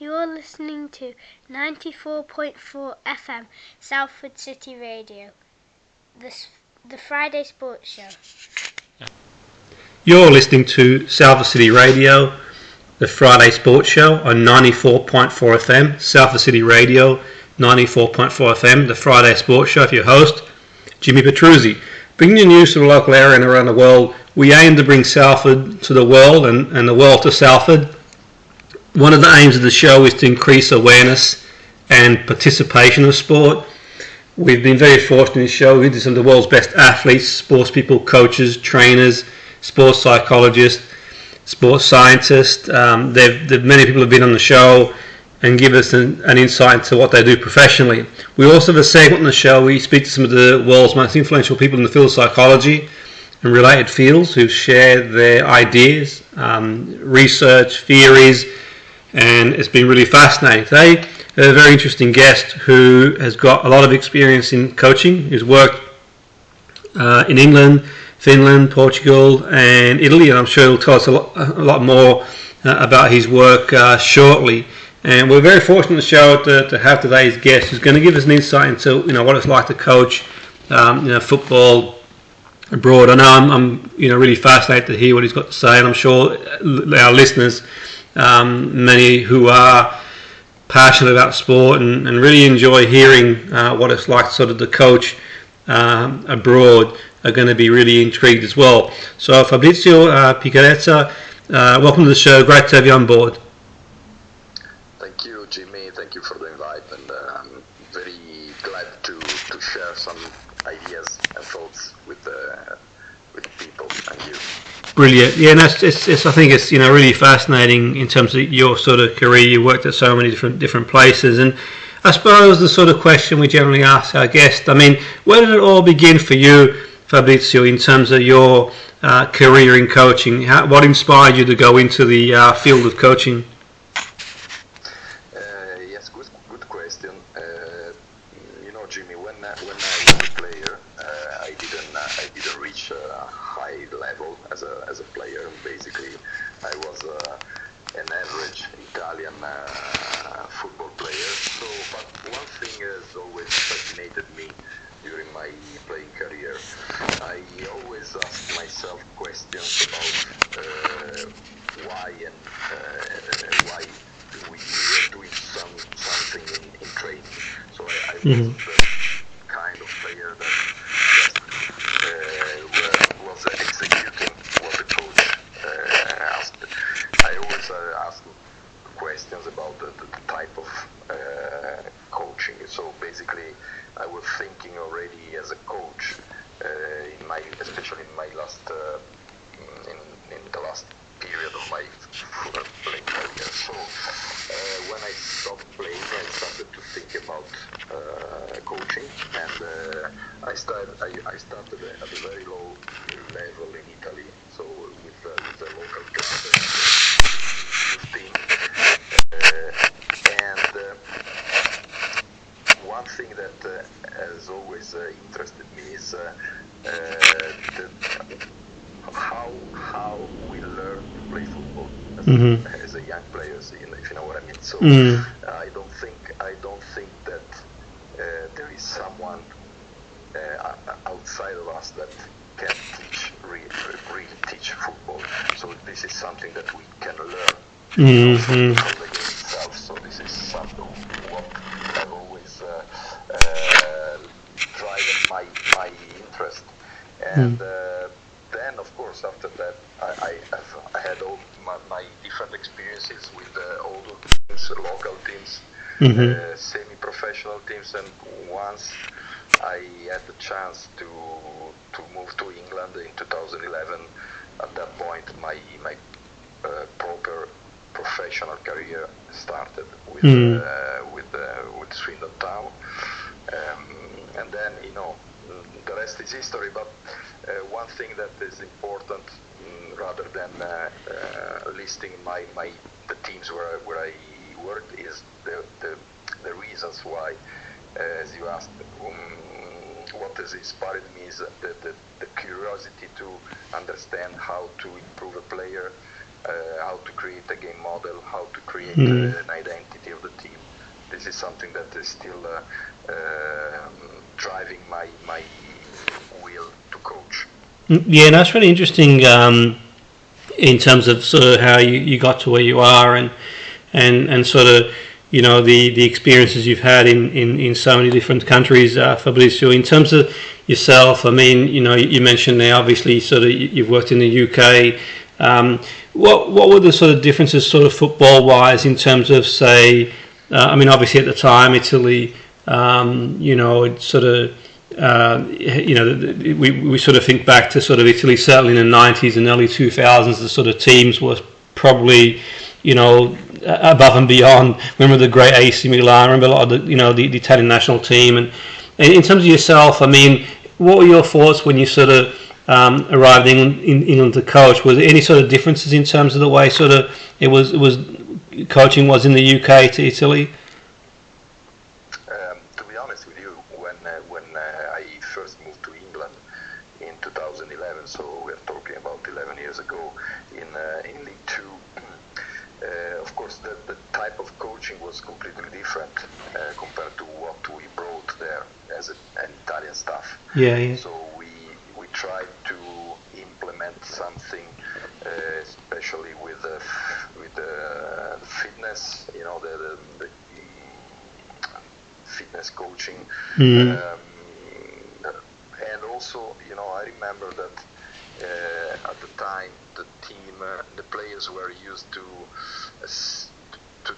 You're listening to 94.4 FM, Salford City Radio, the Friday Sports Show. You're listening to Salford City Radio, the Friday Sports Show on 94.4 FM, Salford City Radio, 94.4 FM, the Friday Sports Show. With your host, Jimmy Petruzzi. Bringing you news to the local area and around the world. We aim to bring Salford to the world and the world to Salford. One of the aims of the show is to increase awareness and participation of sport. We've been very fortunate in this show. We've some of the world's best athletes, sports people, coaches, trainers, sports psychologists, sports scientists. Many people have been on the show and give us an insight into what they do professionally. We also have a segment on the show. We speak to some of the world's most influential people in the field of psychology and related fields who share their ideas, research, theories, and it's been really fascinating. Today, a very interesting guest who has got a lot of experience in coaching. He's worked in England, Finland, Portugal, and Italy, and I'm sure he'll tell us a lot more about his work shortly. And we're very fortunate on the show to have today's guest, who's going to give us an insight into what it's like to coach football abroad. I know I'm really fascinated to hear what he's got to say, and I'm sure our listeners, many who are passionate about sport and really enjoy hearing what it's like sort of to coach abroad, are going to be really intrigued as well. So Fabrizio Piccareta, welcome to the show. Great to have you on board. Thank you, Jimmy. Thank you for the invite, and I'm very glad to share some ideas and thoughts with people and you. Brilliant. Yeah, and I think it's really fascinating in terms of your sort of career. You worked at so many different places, and I suppose the sort of question we generally ask our guests, I mean, where did it all begin for you, Fabrizio, in terms of your career in coaching? What inspired you to go into the field of coaching? Yes, good question. Jimmy, when I was a player, I didn't reach a high level as a player. Basically, I was an average Italian football player. So, but one thing has always fascinated me during my playing career. I always asked myself questions about why and why we were doing something in training. So I was the kind of player that just was executing what the coach asked. I always asked questions about the type of coaching. So basically, I was thinking already as a coach, especially in my last in the last period of my playing career. So when I stopped playing, I started to think about coaching, and I started at a very low level in Italy. So with the local club and team, and one thing that has always interested me is how we learn to play football as a young players, if you know what I mean. So I don't think that there is someone outside of us that can really teach football. So this is something that we can learn from the game itself. So this is something what I've always driven my interest. And then, of course, after that, I had all my different experiences with all the teams, local teams, semi-professional teams, and once I had the chance to move to England in 2011. At that point, my proper professional career started with Swindon Town, and then the rest is history. But one thing that is important, rather than listing the teams where I worked, is the reasons why. As you asked, what has inspired me is the curiosity to understand how to improve a player, how to create a game model, how to create an identity of the team. This is something that is still driving my will to coach. Yeah, that's really interesting in terms of sort of how you got to where you are and sort of, the experiences you've had in so many different countries, Fabrizio. In terms of yourself, I mean, you mentioned there obviously sort of you've worked in the UK. What were the sort of differences sort of football wise in terms of, say, I mean, obviously at the time Italy, it's sort of, we sort of think back to sort of Italy certainly in the 90s and early 2000s, the sort of teams were probably, above and beyond. Remember the great A.F.C. Milan, remember a lot of the Italian national team. And in terms of yourself, I mean, what were your thoughts when you sort of arrived in England to coach? Was there any sort of differences in terms of the way sort of it was coaching was in the UK to Italy? To be honest with you, when I first moved to England in 2011, so we're talking about 11 years ago, in League Two, of course the type of coaching was completely different compared to what we brought there as an Italian staff. Yeah. So we tried to implement something, especially with the fitness, the fitness coaching, and also, I remember that at the time the team, the players were used to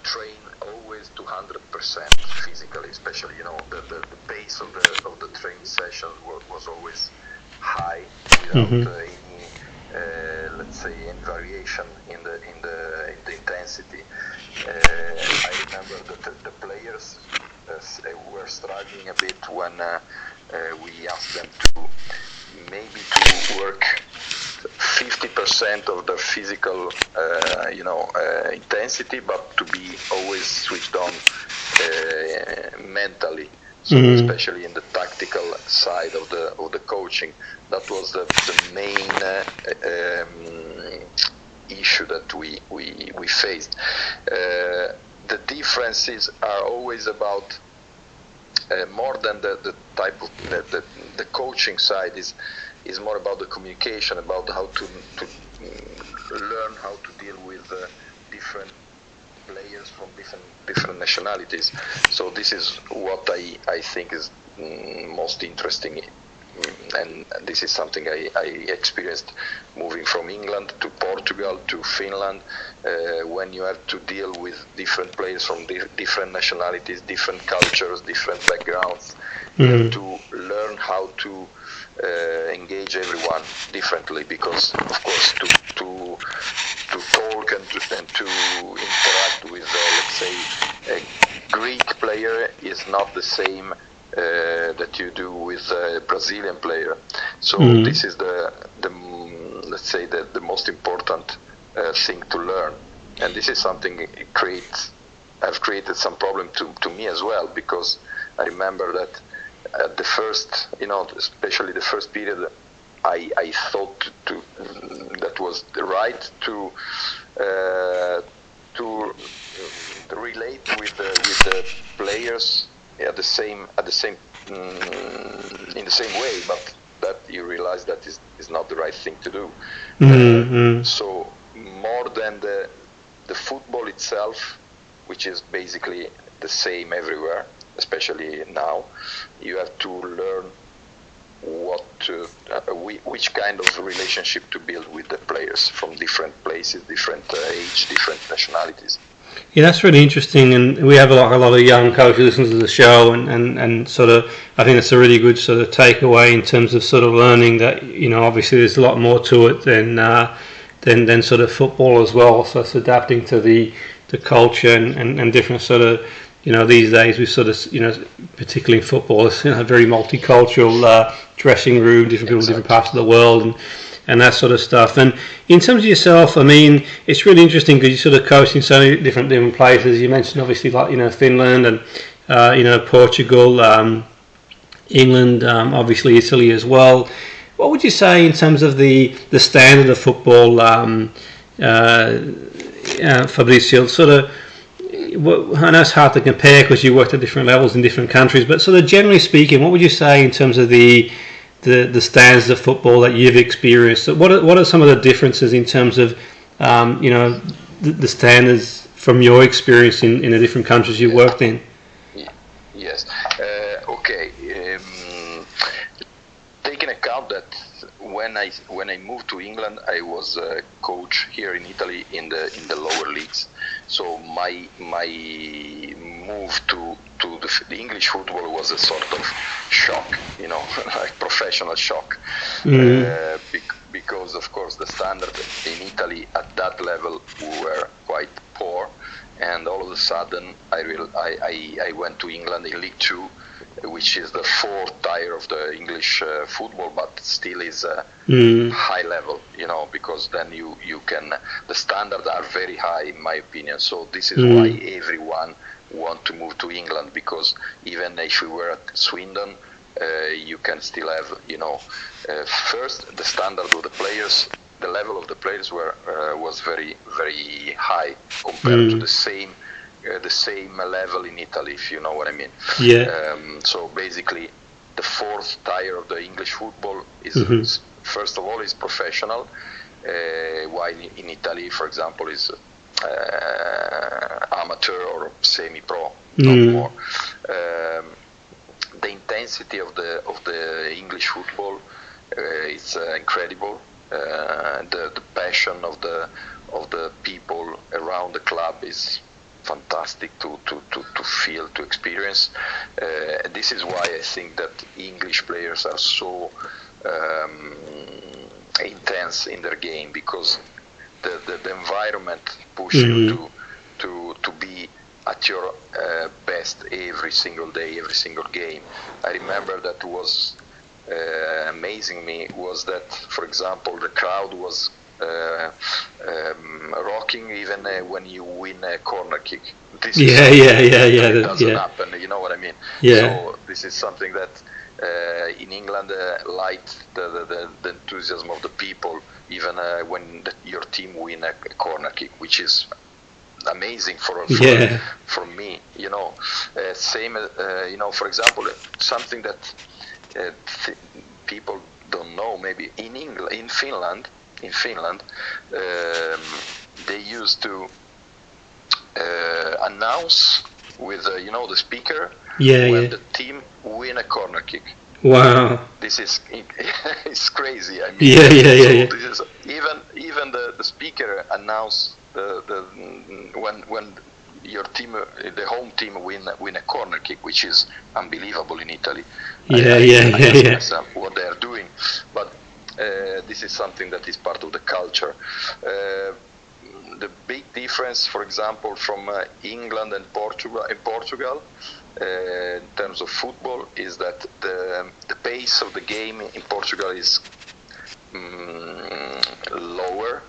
train always to 100% physically, especially the pace of the training session was always high without any let's say any variation in the intensity. I remember that the players were struggling a bit when we asked them to work 50% of their physical intensity, but to be always switched on mentally. So especially in the tactical side of the coaching, that was the main issue that we faced. The differences are always about more than the type of the coaching side is more about the communication, about how to learn how to deal with different players from different nationalities. So this is what I think is most interesting, and this is something I experienced moving from England to Portugal to Finland. When you have to deal with different players from different nationalities, different cultures, different backgrounds, you have to learn how to engage everyone differently, because of course to talk and to interact with let's say a Greek player is not the same that you do with a Brazilian player. So this is the let's say the most important thing to learn, and this is something I've created some problem to me as well, because I remember that at the first, especially the first period, I thought that was right to relate with the players in the same way, but that you realize that is not the right thing to do. So more than the football itself, which is basically the same everywhere, especially now, you have to learn which kind of relationship to build with the players from different places, different age, different nationalities. Yeah, that's really interesting, and we have a lot of young coaches listening to the show, and sort of, I think it's a really good sort of takeaway in terms of sort of learning that obviously there's a lot more to it than sort of football as well. So it's adapting to the culture and different sort of these days we sort of particularly in football, it's a very multicultural dressing room, different people, different parts of the world, and that sort of stuff. And in terms of yourself, I mean, it's really interesting because you sort of coach in so many different places. You mentioned obviously like Finland and Portugal, England, obviously Italy as well. What would you say in terms of the standard of football? Fabrizio, sort of, I know it's hard to compare because you worked at different levels in different countries, but sort of generally speaking, what would you say in terms of the standards of football that you've experienced? What are some of the differences in terms of the standards from your experience in the different countries you worked in? Yes. Okay. Taking account that when I moved to England, I was a coach here in Italy in the lower leagues. So my move to the English football was a sort of shock, like professional shock, because of course the standard in Italy at that level were quite poor, and all of a sudden I went to England in League Two, which is the fourth tier of the English football, but still is high level, because then you can, the standards are very high in my opinion. So this is why everyone want to move to England, because even if we were at Swindon, you can still have, first the standard of the players, the level of the players was very, very high compared to the same level in Italy, if you know what I mean. Yeah. So basically, the fourth tier of the English football is first of all is professional, while in Italy, for example, is amateur or semi-pro, not more. The intensity of the English football is incredible. The passion of the people around the club is fantastic to feel, to experience. This is why I think that English players are so intense in their game, because the environment pushes you to be at your best every single day, every single game. I remember that was amazing me was that, for example, the crowd was rocking even when you win a corner kick. This it doesn't happen, you know what I mean? Yeah. So this is something that in England light the enthusiasm of the people, even when your team win a corner kick, which is amazing for me, same for example, something that people don't know, maybe in Finland they used to announce with the speaker when the team win a corner kick. Wow, this is it's crazy. I mean, This is even the speaker announce when your team, the home team, win a corner kick, which is unbelievable in Italy. I myself what they are doing, but this is something that is part of the culture. The big difference, for example, from England and Portugal, in terms of football, is that the pace of the game in Portugal is lower.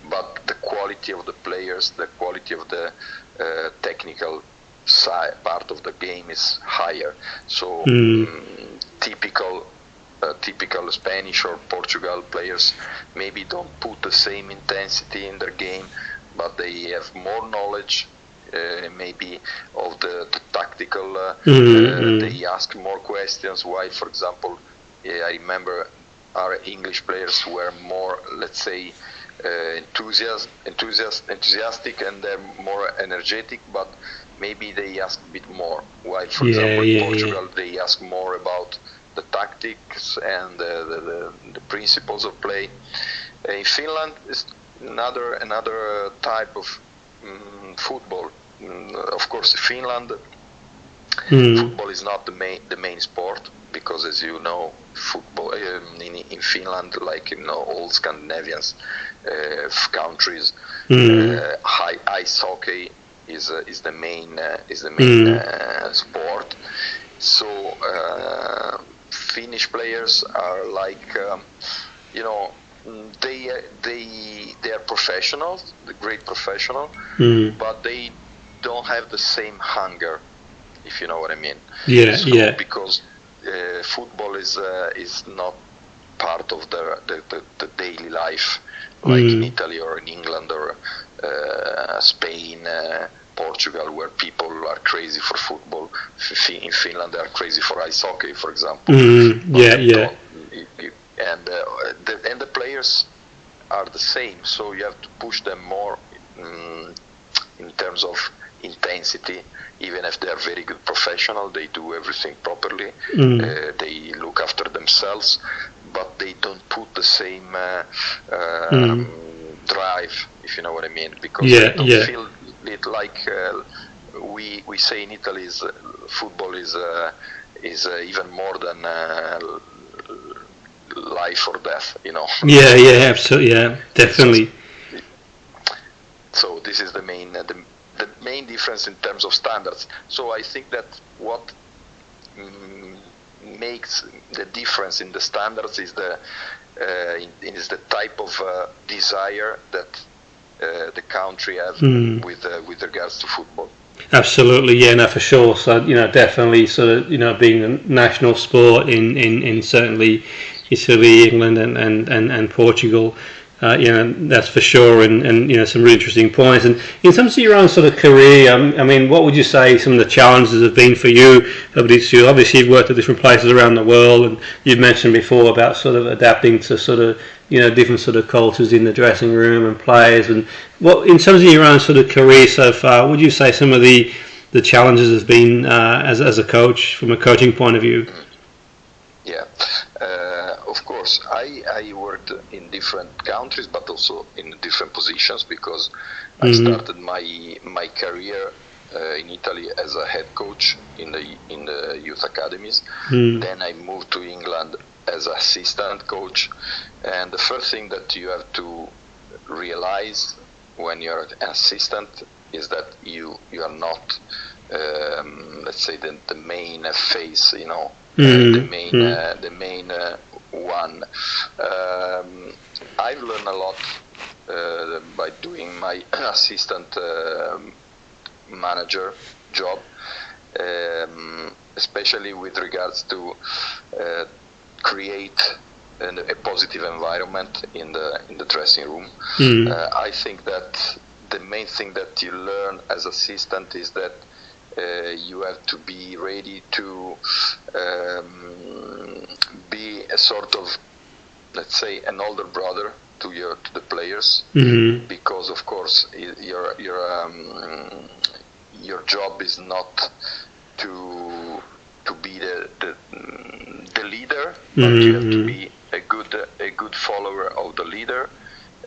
But the quality of the players, the quality of the technical side part of the game is higher. So typical Spanish or Portugal players maybe don't put the same intensity in their game, but they have more knowledge maybe of the tactical. They ask more questions. While, for example, I remember our English players were more, let's say, enthusiastic, and they're more energetic, but maybe they ask a bit more. While, for example, in Portugal, they ask more about the tactics and the principles of play. In Finland, is another type of football. Of course, Finland football is not the main sport, because, as you know, football in Finland, like all Scandinavian countries, ice hockey is the main sport. So Finnish players are like they are professionals, the great professional, but they don't have the same hunger, if you know what I mean. Because football is not part of the daily life, like in Italy or in England or Spain, Portugal, where people are crazy for football. In Finland, they are crazy for ice hockey, for example. And the players are the same, so you have to push them more in terms of intensity. Even if they are very good professional, they do everything properly. They look after themselves, but they don't put the same drive, if you know what I mean, because they don't feel it like we say in Italy. Football is even more than life or death, you know. Absolutely, definitely. So this is the main difference in terms of standards. So I think that what makes the difference in the standards is the type of desire that the country has with regards to football. Absolutely, for sure. So definitely, sort of being a national sport in certainly Italy, England, and Portugal. That's for sure, and some really interesting points. And in terms of your own sort of career, I mean, what would you say some of the challenges have been for you, Fabrizio? Obviously, you've worked at different places around the world, and you've mentioned before about sort of adapting to sort of different sort of cultures in the dressing room and players. And what, in terms of your own sort of career so far, would you say some of the challenges has been as a coach, from a coaching point of view? Of course, I worked in different countries, but also in different positions, because I started my career in Italy as a head coach in the youth academies. Then I moved to England as assistant coach, and the first thing that you have to realize when you're an assistant is that you are not let's say the main face, the main one. I've learned a lot by doing my assistant manager job, especially with regards to create a positive environment in the dressing room. I think that the main thing that you learn as assistant is that you have to be ready to be a sort of, let's say, an older brother to the players, because of course your job is not to be the leader, but you have to be a good follower of the leader.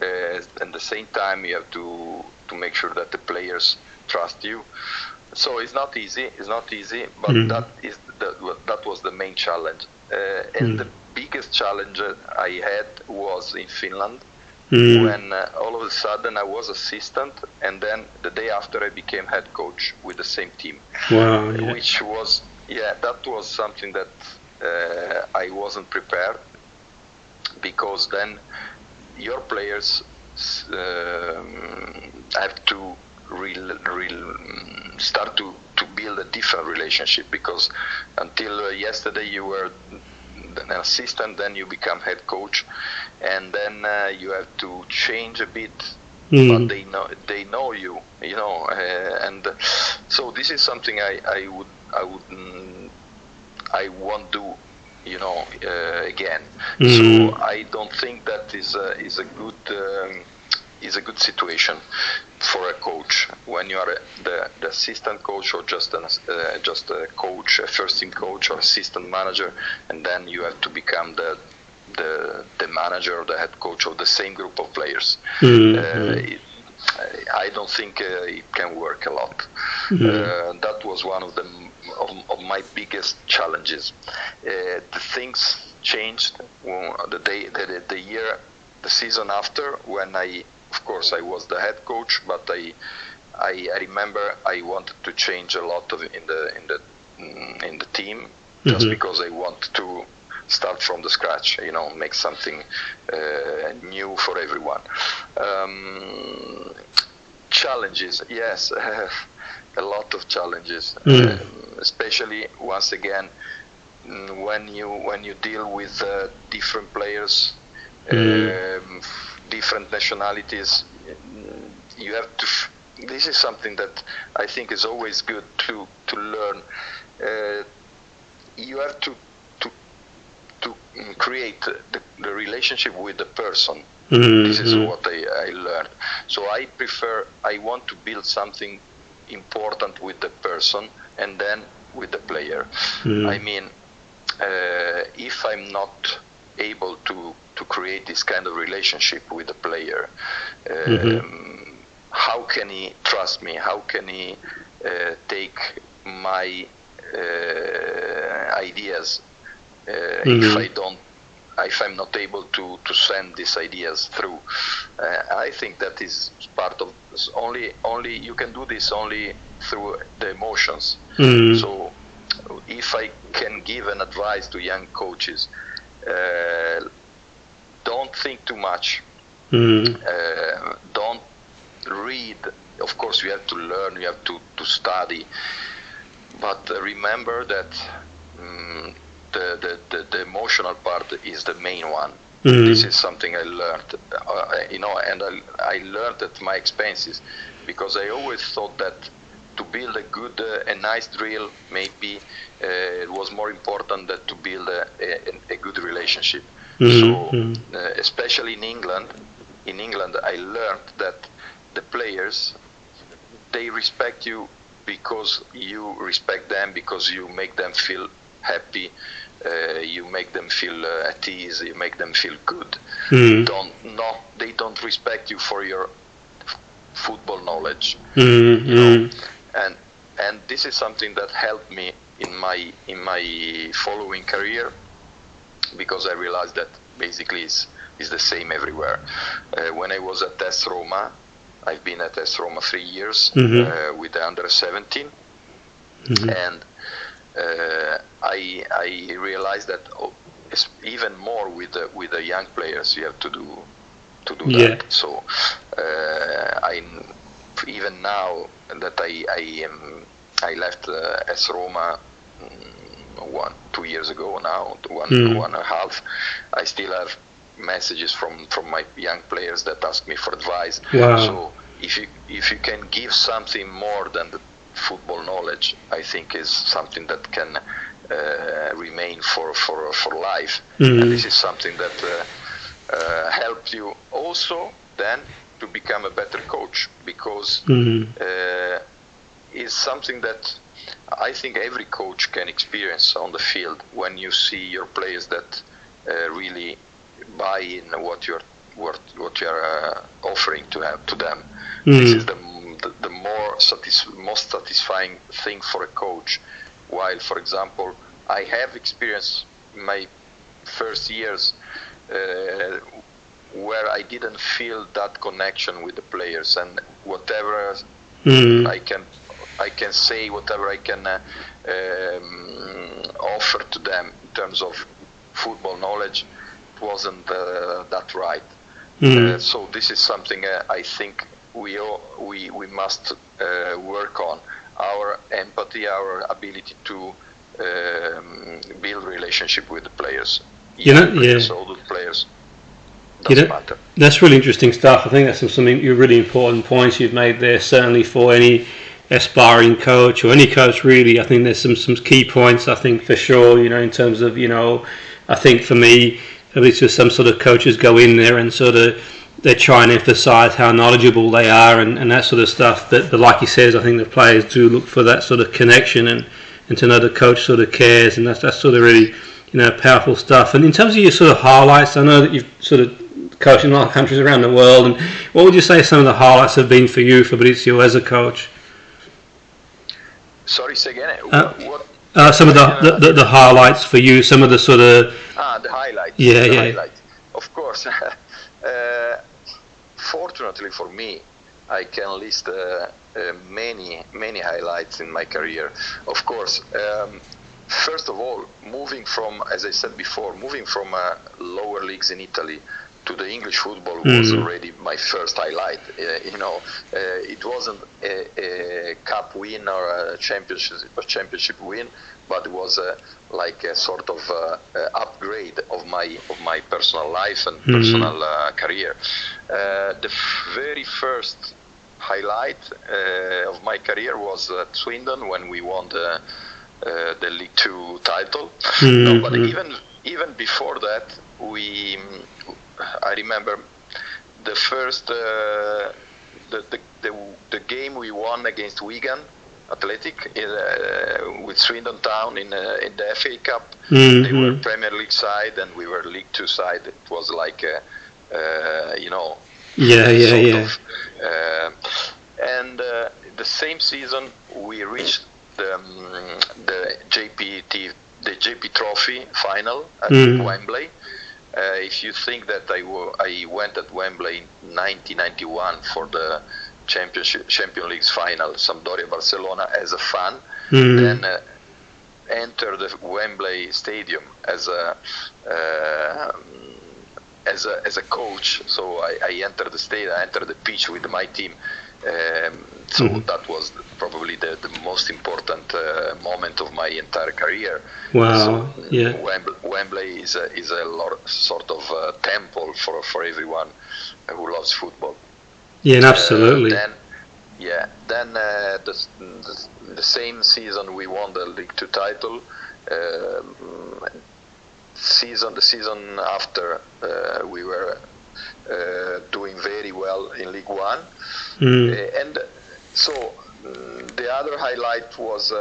At the same time, you have to make sure that the players trust you. So it's not easy, but that was the main challenge. And the biggest challenge I had was in Finland, when all of a sudden I was assistant, and then the day after I became head coach with the same team. Wow, which was, that was something that I wasn't prepared, because then your players have to start to build a different relationship, because until yesterday you were an assistant, then you become head coach, and then you have to change a bit, but they know you, and so this is something I won't do, again. So I don't think that is a good situation for a coach when you are the assistant coach, or just a coach, a first team coach or assistant manager, and then you have to become the manager or the head coach of the same group of players. I don't think it can work a lot. That was one of of my biggest challenges. The things changed the season after, when of course I was the head coach, but I remember I wanted to change a lot in the team, just because I want to start from the scratch, make something new for everyone. Challenges, yes, a lot of challenges, especially once again when you deal with different players, different nationalities, you have to. This is something that I think is always good to learn. You have to create the relationship with the person. This is what I learned. So I want to build something important with the person and then with the player. I mean, if I'm not able to create this kind of relationship with the player, how can he trust me? How can he take my ideas if I'm not able to send these ideas through? I think that is part of only you can do this only through the emotions. So if I can give an advice to young coaches, don't think too much. Don't read. Of course, you have to learn, you have to study, but remember that the emotional part is the main one. This is something I learned, and I learned at my expenses, because I always thought that to build a nice drill, maybe it was more important than to build a good relationship. So, especially in England, I learned that the players, they respect you because you respect them, because you make them feel happy, you make them feel at ease, you make them feel good. They don't respect you for your football knowledge. And this is something that helped me in my following career, because I realized that basically is the same everywhere. When I was at S Roma, I've been at S Roma 3 years with the under 17, and I realized that even more with the young players, you have to do that. So even now that I left S Roma 2 years ago now, one and a half, I still have messages from my young players that ask me for advice. So if you can give something more than the football knowledge, I think is something that can remain for life. And this is something that helps you also then to become a better coach, because it's something that I think every coach can experience on the field, when you see your players that really buy in what you're offering to them. This is the most satisfying thing for a coach. While, for example, I have experienced my first years where I didn't feel that connection with the players, and whatever I can say, whatever I can offer to them in terms of football knowledge, it wasn't that right. So this is something I think we must work on, our empathy, our ability to build relationship with the players. Older players. Doesn't matter. That's really interesting stuff. I think that's some really important points you've made there. Certainly for any aspiring coach or any coach really, I think there's some key points. I think for sure, in terms of I think for me, at least with some sort of coaches go in there and sort of they try and emphasise how knowledgeable they are and that sort of stuff. But like he says, I think the players do look for that sort of connection and to know the coach sort of cares, and that's sort of really powerful stuff. And in terms of your sort of highlights, I know that you've sort of coached in a lot of countries around the world. And what would you say some of the highlights have been for you, Fabrizio, as a coach? Sorry, say again. Some of the highlights for you, some of the sort of the highlights. Highlights. Of course. Fortunately for me, I can list many highlights in my career. Of course, first of all, moving from, as I said before, lower leagues in Italy to the English football was already my first highlight. It wasn't a cup win or a championship win, but it was like a sort of upgrade of my personal life and personal career. The very first highlight of my career was at Swindon when we won the League Two title. No, but even before that, I remember the first the game we won against Wigan Athletic with Swindon Town in the FA Cup. They were Premier League side and we were League Two side. It was like and the same season we reached the JP Trophy final at Wembley. If you think that I went at Wembley in 1991 for the Champions League final, Sampdoria Barcelona, as a fan, then enter the Wembley Stadium as a coach. So I entered the stadium, I entered the pitch with my team. So that was probably the most important moment of my entire career. Wow! So, Wembley is a sort of temple for everyone who loves football. Yeah, absolutely. Then the same season we won the League Two title. The season after we were doing very well in League One, and so the other highlight was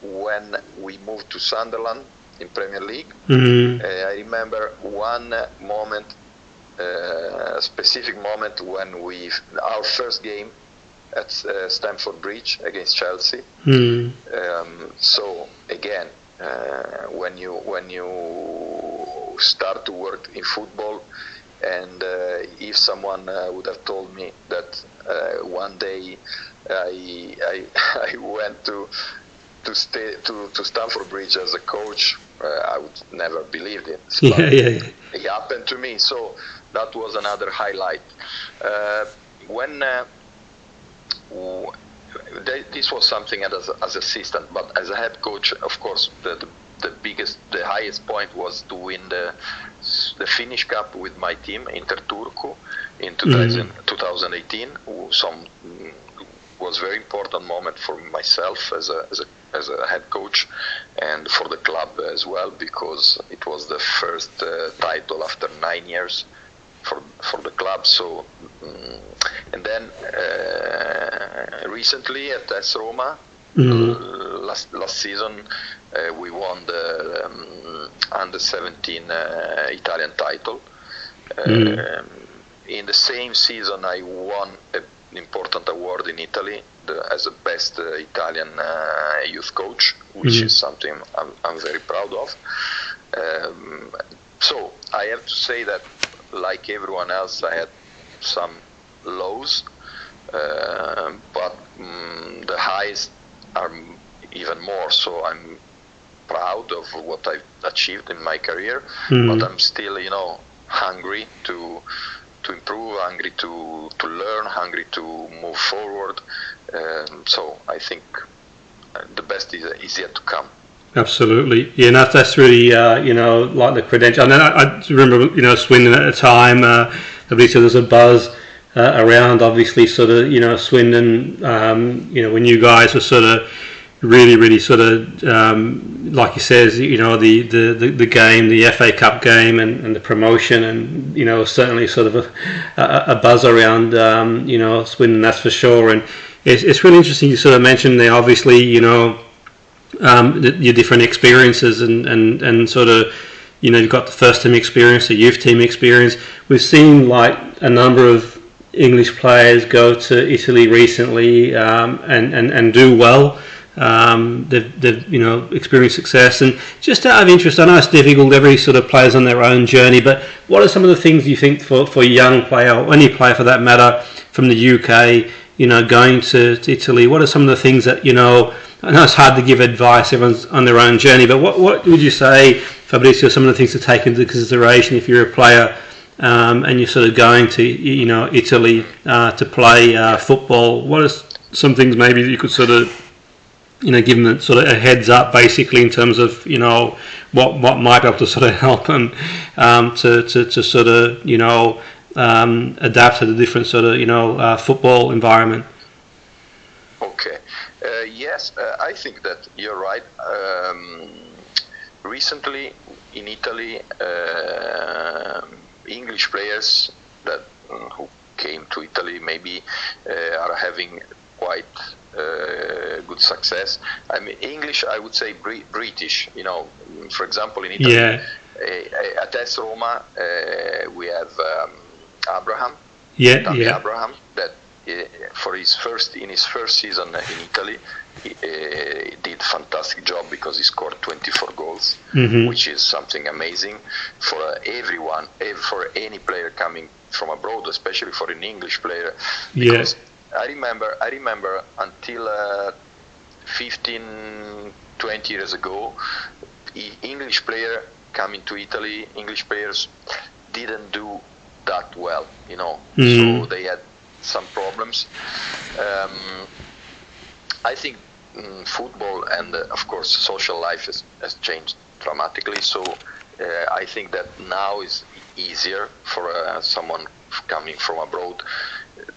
when we moved to Sunderland in Premier League. I remember one moment, a specific moment when our first game at Stamford Bridge against Chelsea. So again, when you start to work in football, and if someone would have told me that one day I went to Stamford Bridge as a coach, I would never believed it. It happened to me, so that was another highlight. This was something as assistant, but as a head coach, of course, the highest point was to win the Finnish Cup with my team, Turku, in 2018. Was very important moment for myself as a head coach, and for the club as well, because it was the first title after 9 years for the club. So, and then recently at AS Roma, last season, we won the under 17 Italian title. In the same season, I won an important award in Italy as the best Italian youth coach, which is something I'm very proud of. So I have to say that, like everyone else, I had some lows, but the highs are even more. So I'm proud of what I've achieved in my career, but I'm still, hungry to improve, hungry to learn, hungry to move forward. So I think the best is yet to come. Absolutely, yeah. No, that's really, like the credential. I remember, Swindon at the time. Fabrizio, there's a buzz around, obviously, sort of, Swindon. When you guys were sort of really sort of, like he says, the game, the FA Cup game, and the promotion, and certainly sort of a buzz around, Swindon, that's for sure. And it's really interesting you sort of mentioned there, obviously, your different experiences and sort of, you've got the first team experience, the youth team experience. We've seen like a number of English players go to Italy recently and do well. They've experienced success. And just out of interest, I know it's difficult, every sort of player's on their own journey, but what are some of the things you think for a young player, or any player for that matter, from the UK, going to Italy, what are some of the things that, I know it's hard to give advice, everyone's on their own journey, but what would you say, Fabrizio, some of the things to take into consideration if you're a player and you're sort of going to Italy to play football. What are some things maybe that you could sort of give them sort of a heads up, basically, in terms of what might be able to sort of help them to sort of adapt to the different sort of football environment. Okay. Yes, I think that you're right. Recently in Italy, English players that who came to Italy maybe are having quite good success. I mean, English, I would say British. For example, in Italy, at s.r.l, Roma, we have Abraham, Abraham, that in his first season in Italy, he did fantastic job because he scored 24 goals, which is something amazing for everyone, for any player coming from abroad, especially for an English player. Because I remember until 15, 20 years ago, English player coming to Italy, English players didn't do that well, so they had some problems. I think football and of course social life has changed dramatically, so I think that now is easier for someone coming from abroad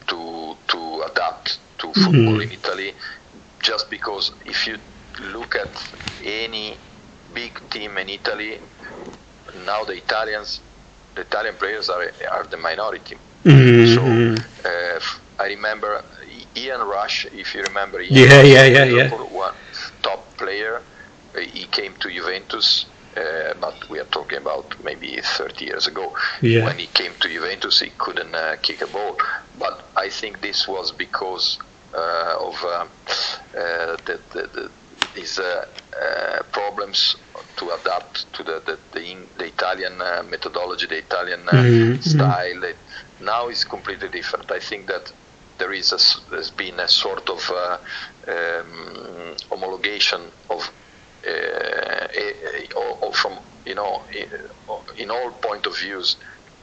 to adapt to football in Italy, just because if you look at any big team in Italy now, the Italian players are the minority. So I remember Ian Rush, if you remember. One top player. He came to Juventus, but we are talking about maybe 30 years ago. When he came to Juventus, he couldn't kick a ball. But I think this was because of his problems to adapt to the Italian methodology, the Italian style. Now is completely different. I think that there's been a sort of homologation of from in all point of views,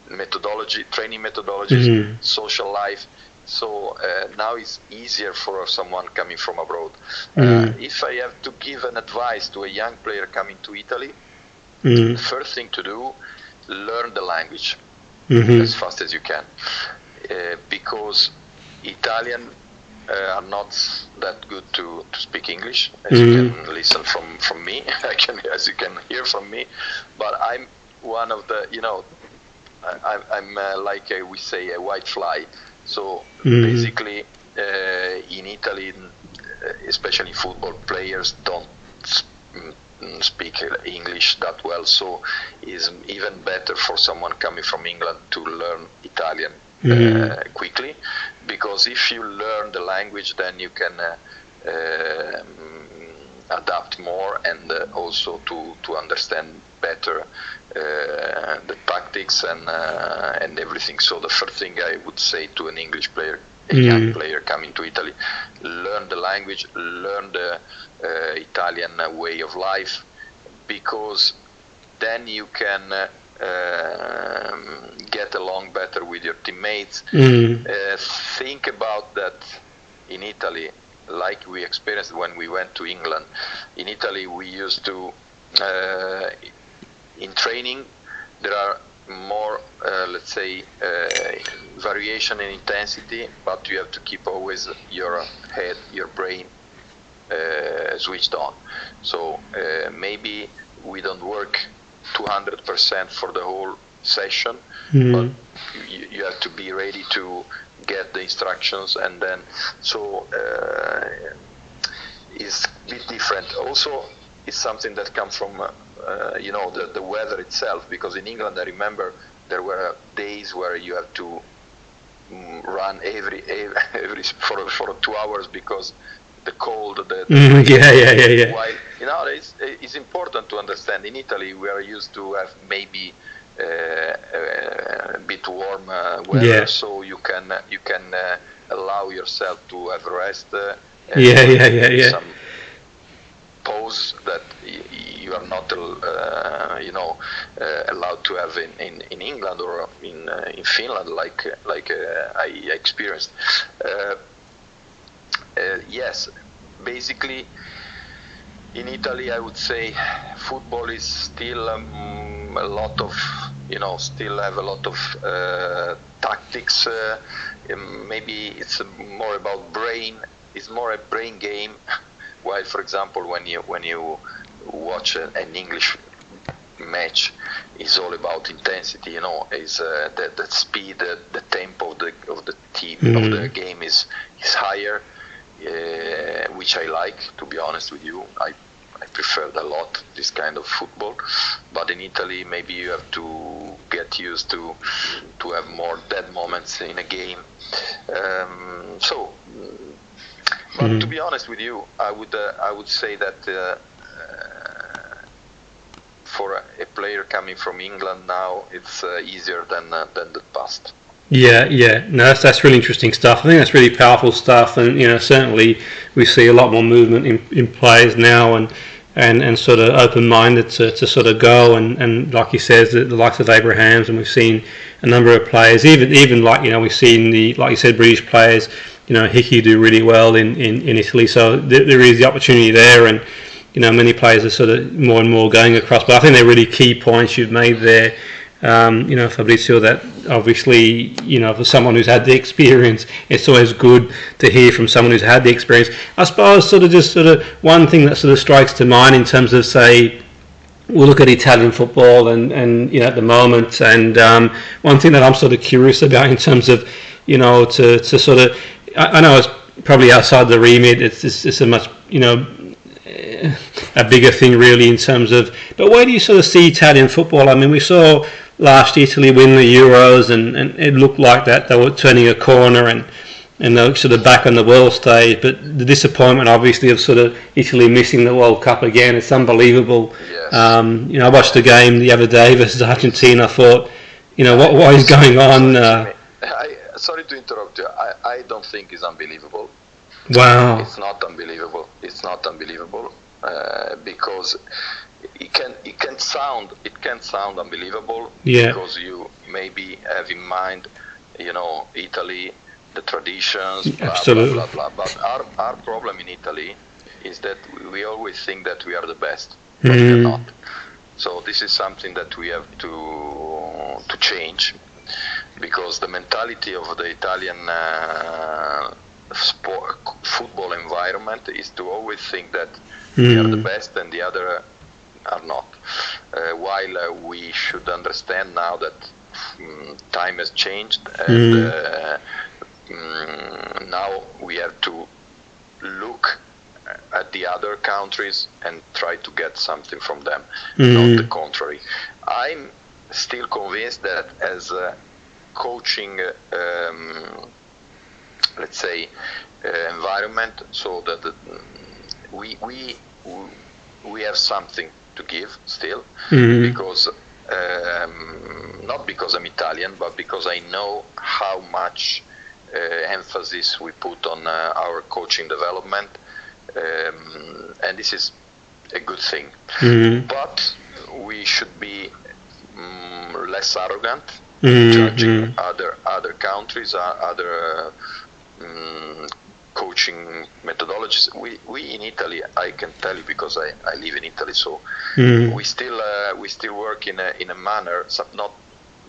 methodology, training methodologies, social life. So now it's easier for someone coming from abroad. If I have to give an advice to a young player coming to Italy, the first thing to do, learn the language as fast as you can, because Italian are not that good to speak English, as you can listen from me, as you can hear from me. But I'm one of the, I'm like we say a white fly. So basically, in Italy, especially football, players don't speak English that well. So it's even better for someone coming from England to learn Italian quickly, because if you learn the language, then you can adapt more and also to understand better the tactics and everything. So the first thing I would say to an English player, a young player coming to Italy, learn the language, learn the Italian way of life, because then you can get along better with your teammates. Think about that in Italy, like we experienced when we went to England. In Italy, we used to, in training, there are more, let's say, variation in intensity, but you have to keep always your head, your brain switched on. So maybe we don't work 200% for the whole session, but you have to be ready to get the instructions, and then so it's a bit different. Also, it's something that comes from the weather itself, because in England I remember there were days where you have to run every for 2 hours because the cold, While it's important to understand. In Italy, we are used to have maybe a bit warm weather, so you can allow yourself to have rest. Some pause that you are not allowed to have in England or in Finland, like I experienced. Yes, basically in Italy I would say football is still a lot of, still have a lot of tactics. Maybe it's more about brain. It's more a brain game. While, for example, when you watch an English match, it's all about intensity. Is the speed, the tempo of the team of the game is higher, which I like. To be honest with you, I preferred a lot this kind of football. But in Italy, maybe you have to get used to have more dead moments in a game. But to be honest with you, I would say that for a player coming from England now, it's easier than the past. Yeah. No, that's really interesting stuff. I think that's really powerful stuff, and certainly we see a lot more movement in players now, and sort of open-minded to sort of go and like you said, the likes of Abrahams, and we've seen a number of players, even like we've seen like you said, British players. Hickey do really well in Italy, so there is the opportunity there, and many players are sort of more and more going across. But I think they're really key points you've made there, Fabrizio. That obviously, for someone who's had the experience, it's always good to hear from someone who's had the experience. I suppose sort of one thing that sort of strikes to mind in terms of, say, we'll look at Italian football and at the moment, and one thing that I'm sort of curious about in terms of to sort of, I know it's probably outside the remit. It's a much a bigger thing really in terms of. But where do you sort of see Italian football? I mean, we saw last Italy win the Euros, and it looked like that they were turning a corner and they're sort of back on the world stage. But the disappointment, obviously, of sort of Italy missing the World Cup again, it's unbelievable. Yes. I watched the game the other day versus Argentina. I thought, what is going on? Sorry to interrupt you. I don't think it's unbelievable. Wow. It's not unbelievable. It's not unbelievable because it can sound unbelievable. Yeah. Because you maybe have in mind, Italy, the traditions, blah, absolutely, blah, blah, blah. But our problem in Italy is that we always think that we are the best, but we are not. So this is something that we have to change. Because the mentality of the Italian football environment is to always think that we are the best and the other are not. While we should understand now that time has changed, and now we have to look at the other countries and try to get something from them, not the contrary. I'm still convinced that as coaching, let's say, environment, so that we have something to give still, because not because I'm Italian, but because I know how much emphasis we put on our coaching development, and this is a good thing. But we should be less arrogant, judging other countries, other coaching methodologies. We in Italy, I can tell you because I live in Italy, so we still work in a manner,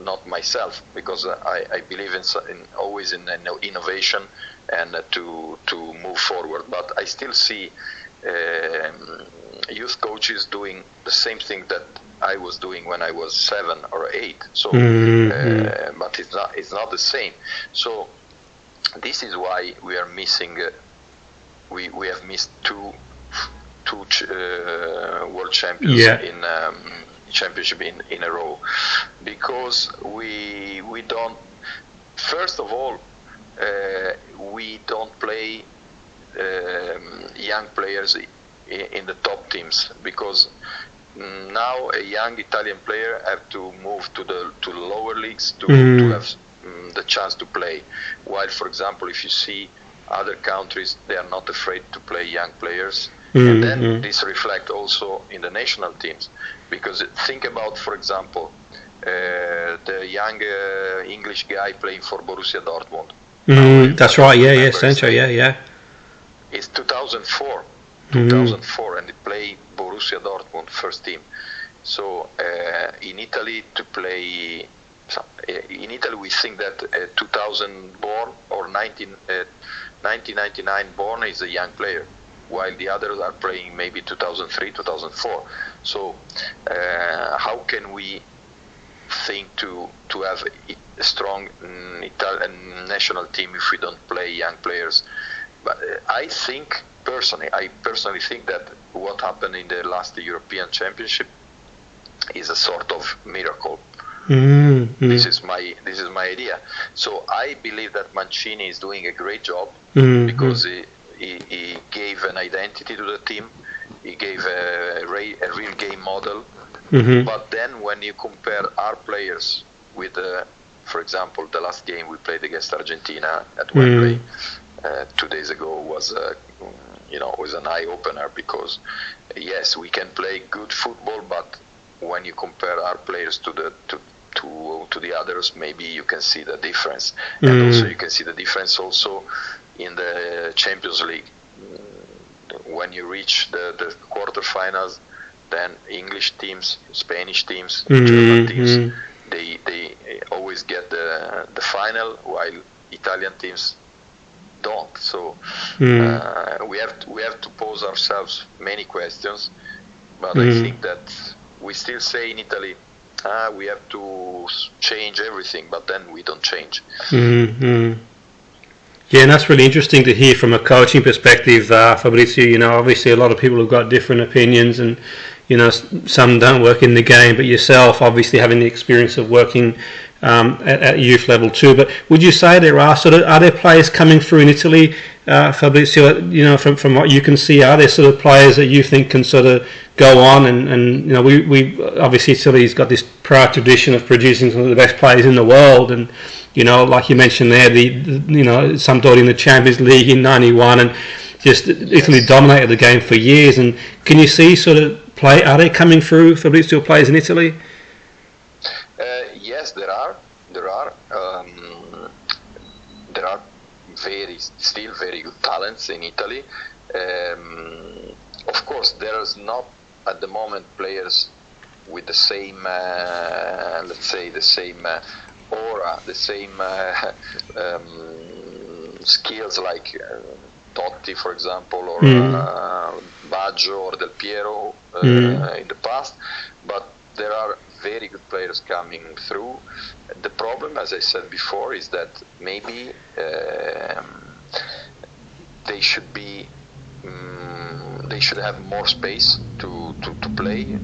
not myself, because I believe in always in innovation and to move forward. But I still see youth coaches doing the same thing that I was doing when I was 7 or 8. So, but it's not the same. So this is why we are missing. We have missed two world champions in championship in a row, because we don't. First of all, we don't play young players in the top teams, because now a young Italian player have to move to the lower leagues to have the chance to play. While, for example, if you see other countries, they are not afraid to play young players, And then this reflects also in the national teams, because think about, for example, the young English guy playing for Borussia Dortmund. That's right, yeah, Sancho, yeah. It's 2004, and he played Borussia Dortmund first team. So in Italy we think that 2000 born or 1999 born is a young player, while the others are playing maybe 2003, 2004. So how can we think to have a strong Italian national team if we don't play young players? But I personally think that what happened in the last European Championship is a sort of miracle. This is my idea. So I believe that Mancini is doing a great job, because he gave an identity to the team. He gave a real game model. But then when you compare our players with, for example, the last game we played against Argentina at Wembley 2 days ago was an eye opener, because yes, we can play good football, but when you compare our players to the others, maybe you can see the difference. And also you can see the difference also in the Champions League. When you reach the quarterfinals, then English teams, Spanish teams, German teams, they always get the final, while Italian teams don't. So we have to pose ourselves many questions, but I think that we still say in Italy, we have to change everything, but then we don't change. Yeah, and that's really interesting to hear from a coaching perspective, Fabrizio. Obviously a lot of people have got different opinions, and some don't work in the game, but yourself obviously having the experience of working at youth level too. But would you say are there players coming through in Italy, Fabrizio? From what you can see, are there sort of players that you think can sort of go on? And we obviously Italy's got this proud tradition of producing some of the best players in the world, and like you mentioned there, Sampdoria in the Champions League in '91, and just Italy dominated the game for years. And can you see are they coming through, Fabrizio, players in Italy? Yes, there are. There are still very good talents in Italy. Of course, there's not at the moment players with the same, aura, the same skills like Totti, for example, or Baggio or Del Piero in the past. But there are very good players coming through. The problem, as I said before, is that maybe they should have more space to play.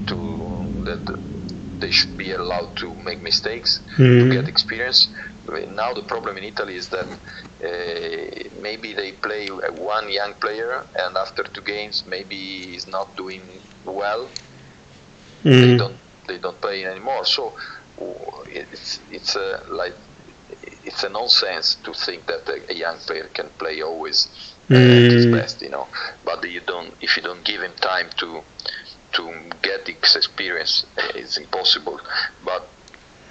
They should be allowed to make mistakes, to get experience. Now the problem in Italy is that maybe they play one young player, and after 2 games maybe he's not doing well. They don't play anymore. So it's a nonsense to think that a young player can play always at his best, But if you don't give him time to get this experience, it's impossible. But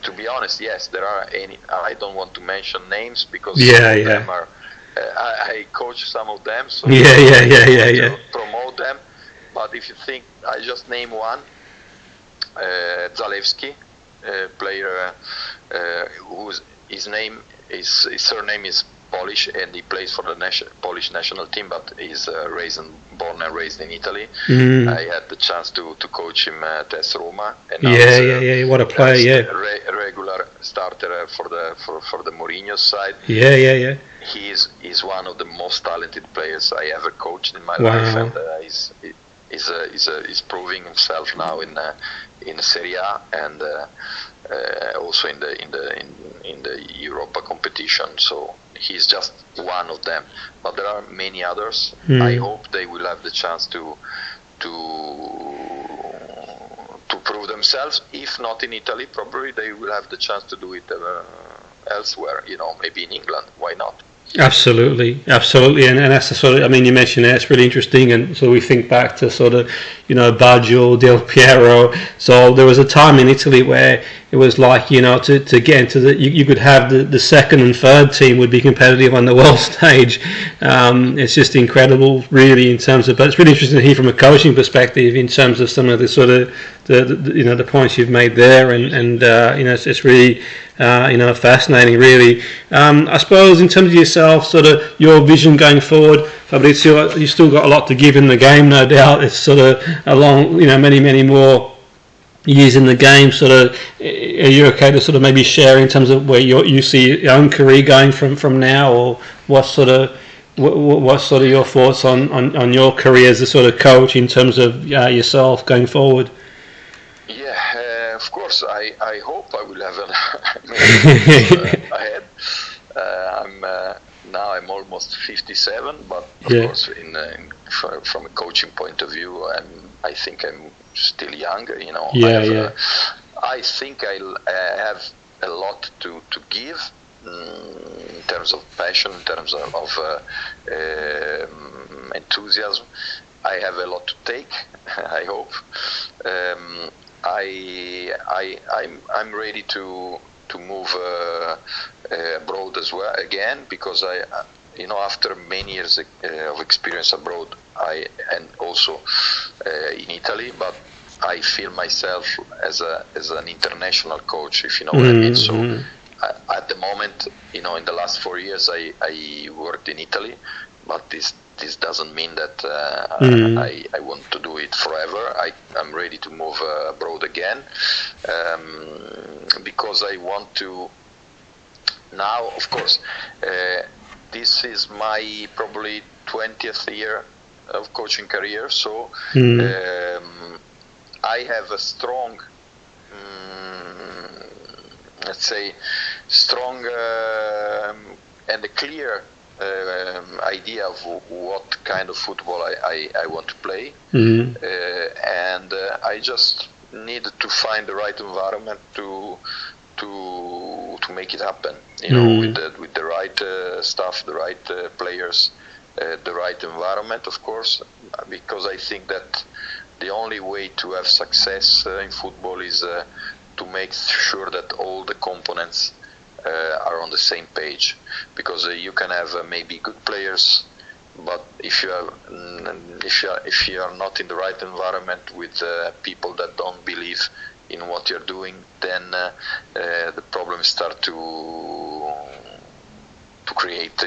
to be honest, yes, there are I don't want to mention names because some of them are. I coach some of them, so to promote them. But if you think, I just name one. Zalewski, player his surname is Polish, and he plays for the Polish national team, but he's born and raised in Italy. I had the chance to coach him at Roma, and now what a player! Regular starter for the Mourinho side. He's one of the most talented players I ever coached in my life, and he's proving himself now in Serie A and also in the Europa competition. So he's just one of them, but there are many others. I hope they will have the chance to prove themselves. If not in Italy, probably they will have the chance to do it elsewhere. Maybe in England. Why not? Absolutely, absolutely, and that's the sort of. I mean, you mentioned it. It's really interesting, and so we think back to sort of, Baggio, Del Piero. So there was a time in Italy where it was like, to get into you could have the second and third team would be competitive on the world stage. It's just incredible, really, in terms of. But it's really interesting to hear from a coaching perspective in terms of some of the sort of the points you've made there, and it's really. Fascinating, really. I suppose in terms of yourself, sort of your vision going forward, Fabrizio, you've still got a lot to give in the game, no doubt. It's sort of a long, many, many more years in the game. Sort of, are you okay to sort of maybe share in terms of where you see your own career going from now, or what's sort of your thoughts on your career as a sort of coach in terms of yourself going forward? Of course, I hope I will have ahead. I'm almost 57, but of course, from a coaching point of view, I think I'm still young. I think I have a lot to give in terms of passion, in terms of enthusiasm. I have a lot to take. I hope. I'm ready to move abroad as well again, because after many years of experience abroad, and also in Italy, but I feel myself as an international coach, if you know what I mean. So at the moment, in the last 4 years, I worked in Italy, but this doesn't mean that I want to do it forever. I'm ready to move abroad again, because I want to. Now, of course, this is my probably 20th year of coaching career, so I have a strong, let's say, strong and a clear idea of what kind of football I want to play, and I just need to find the right environment to make it happen. With the right staff, the right players, the right environment, of course, because I think that the only way to have success in football is to make sure that all the components are on the same page, because you can have maybe good players, but if you are not in the right environment with people that don't believe in what you're doing, then the problems start to create,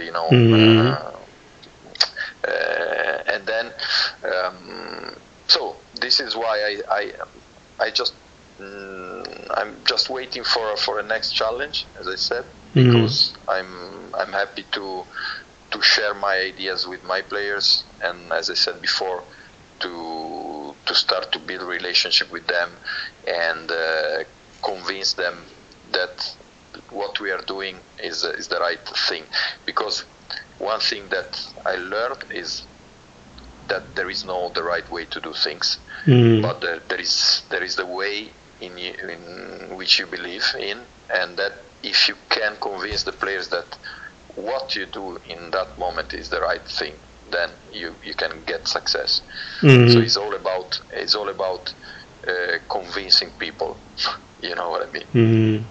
and then so this is why I just. I'm just waiting for a next challenge, as I said, because I'm happy to share my ideas with my players, and as I said before, to start to build a relationship with them and convince them that what we are doing is the right thing. Because one thing that I learned is that there is no the right way to do things, but there is the way in which you believe in, and that if you can convince the players that what you do in that moment is the right thing, then you can get success. So it's all about convincing people. You know what I mean?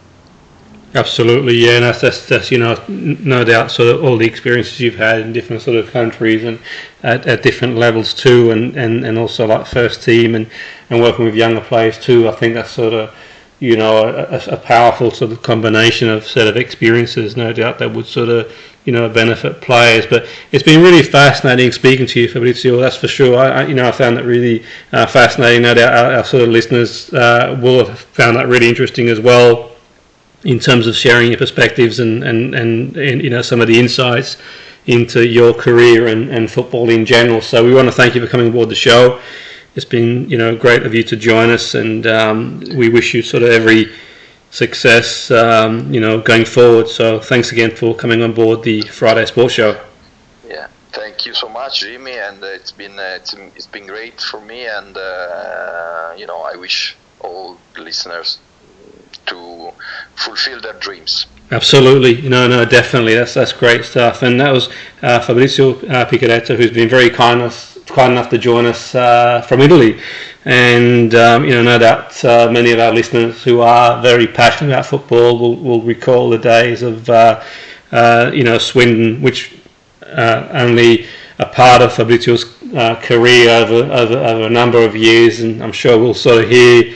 Absolutely, yeah, and that's no doubt sort of all the experiences you've had in different sort of countries and at different levels too, and also like first team and working with younger players too. I think that's sort of a powerful sort of combination of set of experiences, no doubt, that would sort of benefit players. But it's been really fascinating speaking to you, Fabrizio. That's for sure. I found that really fascinating. No doubt our sort of listeners will have found that really interesting as well, in terms of sharing your perspectives and some of the insights into your career and football in general. So we want to thank you for coming aboard the show. It's been great of you to join us, and we wish you sort of every success going forward. So thanks again for coming on board the Friday Sports Show. Yeah, thank you so much, Jimmy, and it's been great for me, and I wish all the listeners to fulfill their dreams. Absolutely, no, definitely. That's great stuff. And that was Fabrizio Piccareta, who's been very kind enough to join us from Italy. And no doubt many of our listeners who are very passionate about football will recall the days of Swindon, which only a part of Fabrizio's career over a number of years, and I'm sure we'll sort of hear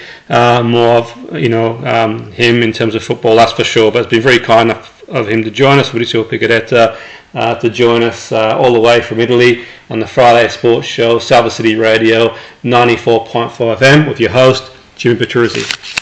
more of him in terms of football, that's for sure. But it's been very kind of him to join us, Fabrizio Piccareta, to join us all the way from Italy on the Friday Sports Show, Salford City Radio 94.4 FM with your host Jimmy Petruzzi.